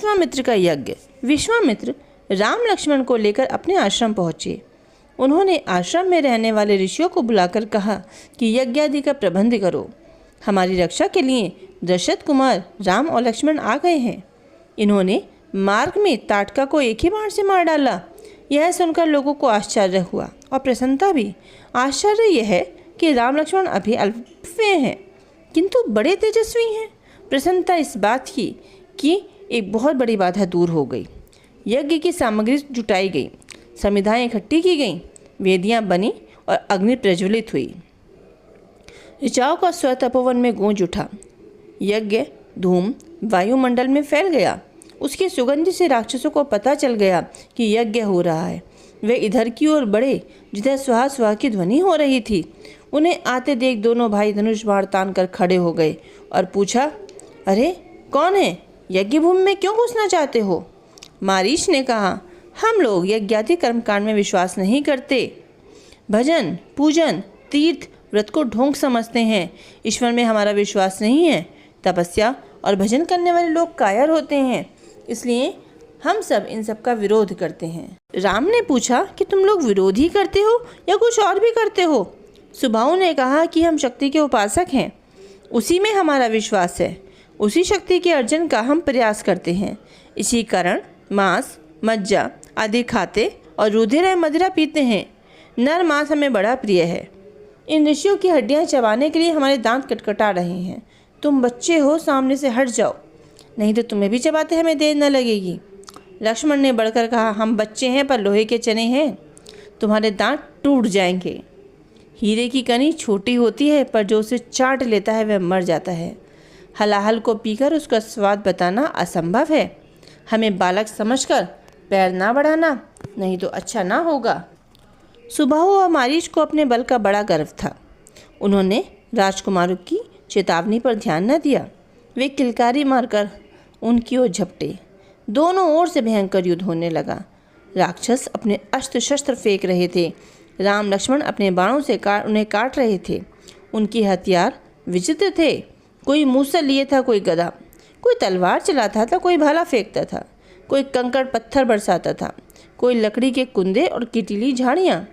विश्वामित्र का यज्ञ। विश्वामित्र राम लक्ष्मण को लेकर अपने आश्रम पहुँचे। उन्होंने आश्रम में रहने वाले ऋषियों को बुलाकर कहा कि यज्ञ आदि का प्रबंध करो। हमारी रक्षा के लिए दशरथ कुमार राम और लक्ष्मण आ गए हैं। इन्होंने मार्ग में ताटका को एक ही बाण से मार डाला। यह सुनकर लोगों को आश्चर्य हुआ और प्रसन्नता भी। आश्चर्य यह है कि राम लक्ष्मण अभी अल्पे हैं किंतु बड़े तेजस्वी हैं। प्रसन्नता इस बात की कि एक बहुत बड़ी बाधा दूर हो गई। यज्ञ की सामग्री जुटाई गई, समिधाएं इकट्ठी की गईं, वेदियां बनी और अग्नि प्रज्वलित हुई। ऋचाओं का स्वर तपोवन में गूंज उठा। यज्ञ धूम वायुमंडल में फैल गया। उसकी सुगंध से राक्षसों को पता चल गया कि यज्ञ हो रहा है। वे इधर की ओर बढ़े जिधर स्वाहा स्वाहा की ध्वनि हो रही थी। उन्हें आते देख दोनों भाई धनुष बाण तान कर खड़े हो गए और पूछा, अरे कौन है? यज्ञ भूमि में क्यों घुसना चाहते हो? मारीच ने कहा, हम लोग यज्ञादि कर्मकांड में विश्वास नहीं करते। भजन पूजन तीर्थ व्रत को ढोंग समझते हैं। ईश्वर में हमारा विश्वास नहीं है। तपस्या और भजन करने वाले लोग कायर होते हैं, इसलिए हम सब इन सब का विरोध करते हैं। राम ने पूछा कि तुम लोग विरोध ही करते हो या कुछ और भी करते हो? सुबाहु ने कहा कि हम शक्ति के उपासक हैं, उसी में हमारा विश्वास है। उसी शक्ति के अर्जन का हम प्रयास करते हैं। इसी कारण मांस मज्जा आदि खाते और रुधिर एवं मदिरा पीते हैं। नर मांस हमें बड़ा प्रिय है। इन ऋषियों की हड्डियां चबाने के लिए हमारे दांत कटकटा रहे हैं। तुम बच्चे हो, सामने से हट जाओ, नहीं तो तुम्हें भी चबाते हमें देर न लगेगी। लक्ष्मण ने बढ़कर कहा, हम बच्चे हैं पर लोहे के चने हैं, तुम्हारे दांत टूट जाएंगे। हीरे की कनी छोटी होती है पर जो उसे चाट लेता है वह मर जाता है। हलाहल को पीकर उसका स्वाद बताना असंभव है। हमें बालक समझकर पैर ना बढ़ाना, नहीं तो अच्छा ना होगा। सुबाहु और मारीच को अपने बल का बड़ा गर्व था। उन्होंने राजकुमारों की चेतावनी पर ध्यान न दिया। वे किलकारी मारकर उनकी ओर झपटे। दोनों ओर से भयंकर युद्ध होने लगा। राक्षस अपने अस्त्र शस्त्र फेंक रहे थे। राम लक्ष्मण अपने बाणों से उन्हें काट रहे थे। उनके हथियार विचित्र थे। कोई मूसल लिए था, कोई गदा, कोई तलवार चलाता था, कोई भाला फेंकता था, कोई कंकड़ पत्थर बरसाता था, कोई लकड़ी के कुंदे और किटीली झाड़ियाँ।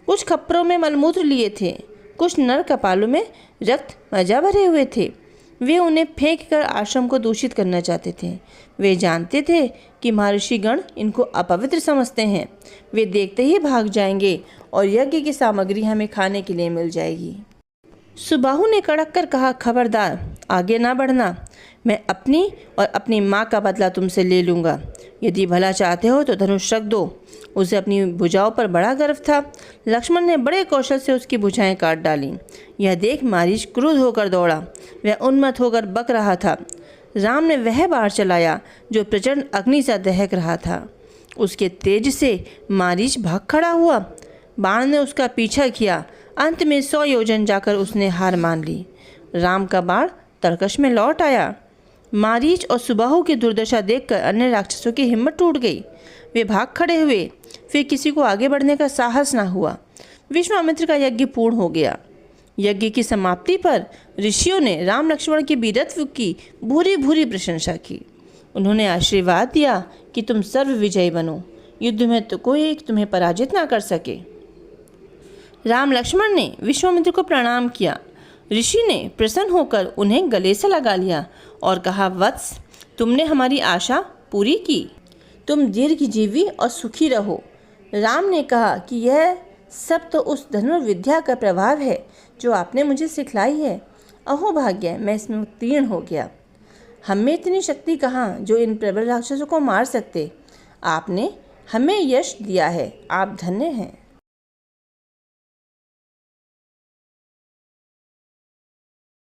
कुछ खप्परों में मलमूत्र लिए थे, कुछ नर कपालों में रक्त मजा भरे हुए थे। वे उन्हें फेंक कर आश्रम को दूषित करना चाहते थे। वे जानते थे कि महर्षिगण इनको अपवित्र समझते हैं। वे देखते ही भाग जाएंगे और यज्ञ की सामग्री हमें खाने के लिए मिल जाएगी। सुबाहु ने कड़क कर कहा, खबरदार, आगे ना बढ़ना। मैं अपनी और अपनी माँ का बदला तुमसे ले लूँगा। यदि भला चाहते हो तो धनुष रख दो। उसे अपनी भुजाओं पर बड़ा गर्व था। लक्ष्मण ने बड़े कौशल से उसकी भुजाएं काट डाली। यह देख मारीच क्रुद्ध होकर दौड़ा। वह उन्मत्त होकर बक रहा था। राम ने वह बाण चलाया जो प्रचंड अग्नि सा दहक रहा था। उसके तेज से मारीच भाग खड़ा हुआ। बाण ने उसका पीछा किया। अंत में 100 योजन जाकर उसने हार मान ली। राम का बाण तरकश में लौट आया। मारीच और सुबाहु की दुर्दशा देखकर अन्य राक्षसों की हिम्मत टूट गई। वे भाग खड़े हुए। फिर किसी को आगे बढ़ने का साहस ना हुआ। विश्वामित्र का यज्ञ पूर्ण हो गया। यज्ञ की समाप्ति पर ऋषियों ने राम लक्ष्मण के वीरत्व की भूरी भूरी प्रशंसा की। उन्होंने आशीर्वाद दिया कि तुम सर्व विजयी बनो, युद्ध में तो कोई तुम्हें पराजित ना कर सके। राम लक्ष्मण ने विश्वामित्र को प्रणाम किया। ऋषि ने प्रसन्न होकर उन्हें गले से लगा लिया और कहा, वत्स, तुमने हमारी आशा पूरी की। तुम दीर्घजीवी और सुखी रहो। राम ने कहा कि यह सब तो उस धनुर्विद्या का प्रभाव है जो आपने मुझे सिखलाई है। अहो भाग्य, मैं इसमें उत्तीर्ण हो गया। हम में इतनी शक्ति कहाँ जो इन प्रबल राक्षसों को मार सकते। आपने हमें यश दिया है, आप धन्य हैं।